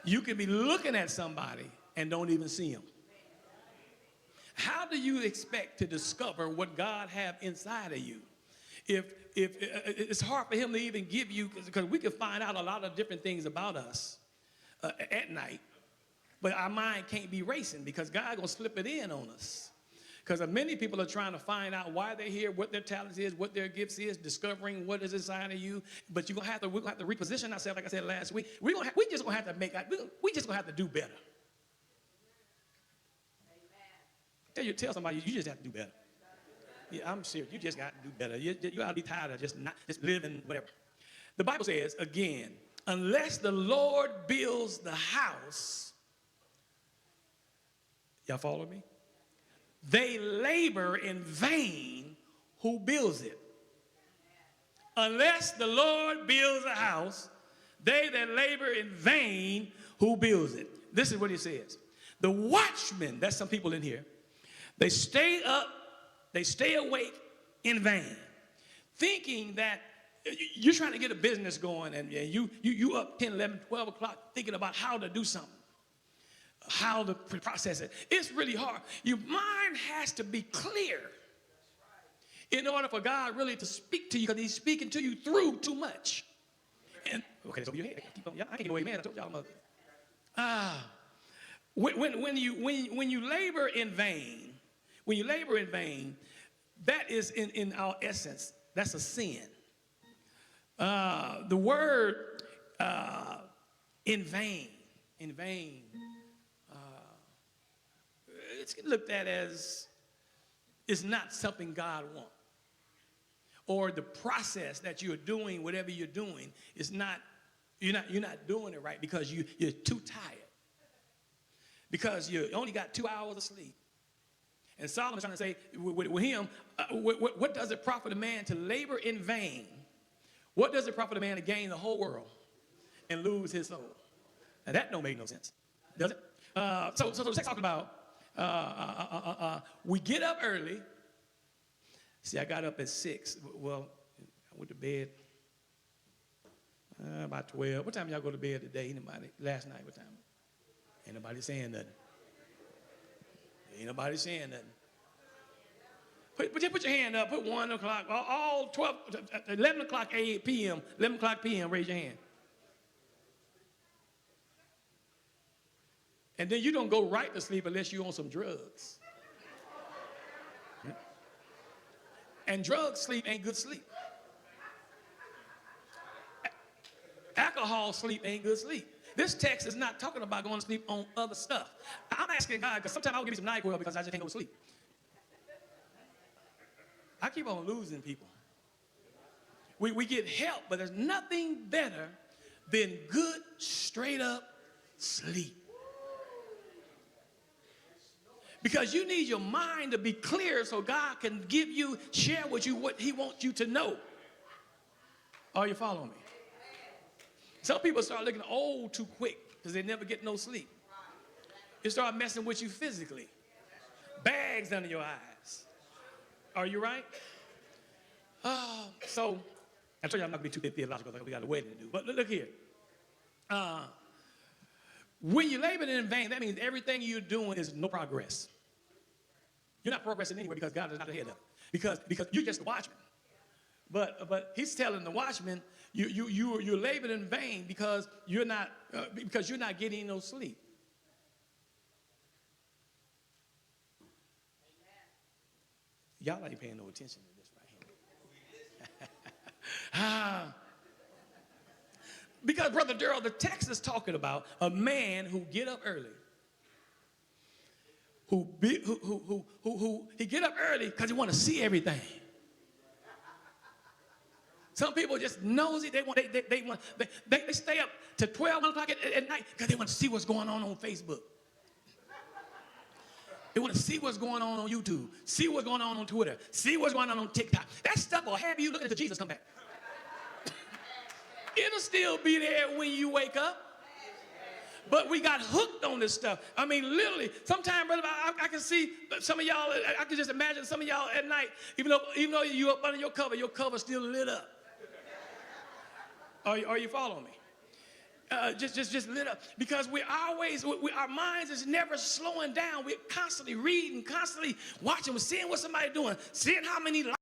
You can be looking at somebody and don't even see them. How do you expect to discover what God have inside of you? If it's hard for him to even give you, because we can find out a lot of different things about us at night, but our mind can't be racing because God gonna slip it in on us. Because many people are trying to find out why they're here, what their talents is, what their gifts is, discovering what is inside of you. But we're gonna have to reposition ourselves, like I said last week. We just gonna have to we just gonna have to do better. Tell somebody you just have to do better. Yeah, I'm serious. You just got to do better. You ought to be tired of just living whatever. The Bible says again, unless the Lord builds the house, y'all follow me? They labor in vain who builds it. Unless the Lord builds a house, they that labor in vain who builds it. This is what he says. The watchmen, that's some people in here, they stay up, they stay awake in vain, thinking that you're trying to get a business going and you up 10, 11, 12 o'clock thinking about how to do something, how to process it. It's really hard. Your mind has to be clear in order for God really to speak to you, because he's speaking to you through too much. And okay, so your head. I can't get away, man. I told y'all. When you labor in vain, that is in our essence, that's a sin. The word in vain, it's looked at as it's not something God wants. Or the process that you're doing, whatever you're doing, is not, you're not doing it right because you're too tired. Because you only got 2 hours of sleep. And Solomon's trying to say with him, what does it profit a man to labor in vain? What does it profit a man to gain the whole world and lose his soul? Now that don't make no sense, does it? So the text talking about we get up early. See, I got up at 6. Well, I went to bed about 12. What time y'all go to bed today? Anybody? Last night, what time? Ain't nobody saying nothing. Ain't nobody saying nothing. Put your hand up. Put 1 o'clock. All 12, 11 o'clock p.m. 11 o'clock p.m. Raise your hand. And then you don't go right to sleep unless you're on some drugs. And drug sleep ain't good sleep. Alcohol sleep ain't good sleep. This text is not talking about going to sleep on other stuff. I'm asking God, because sometimes I'll give you some NyQuil because I just can't go to sleep. I keep on losing people. We get help, but there's nothing better than good, straight up sleep. Because you need your mind to be clear so God can share with you what he wants you to know. Are you following me? Some people start looking old too quick because they never get no sleep. It start messing with you physically. Bags under your eyes. Are you right? So, I told you I'm not going to be too theological because we got a wedding to do. But look here. When you labor in vain, that means everything you're doing is no progress. You're not progressing anywhere because God is not ahead of it. Because you're just a watchman. But he's telling the watchman, you're laboring in vain because you're not getting no sleep. Y'all ain't paying no attention to this right here. Because Brother Darrell, the text is talking about a man who get up early. Who he get up early because he want to see everything. Some people just nosy. They stay up to 12 o'clock at night because they want to see what's going on Facebook. They want to see what's going on YouTube, see what's going on Twitter, see what's going on TikTok. That stuff will have you looking until Jesus come back. It'll still be there when you wake up. But we got hooked on this stuff. I mean, literally, sometimes, brother, I can see some of y'all, I can just imagine some of y'all at night, even though you up under your cover still lit up. Are you following me? just lit up because our minds is never slowing down. We're constantly reading, constantly watching, we're seeing what somebody's doing, seeing how many likes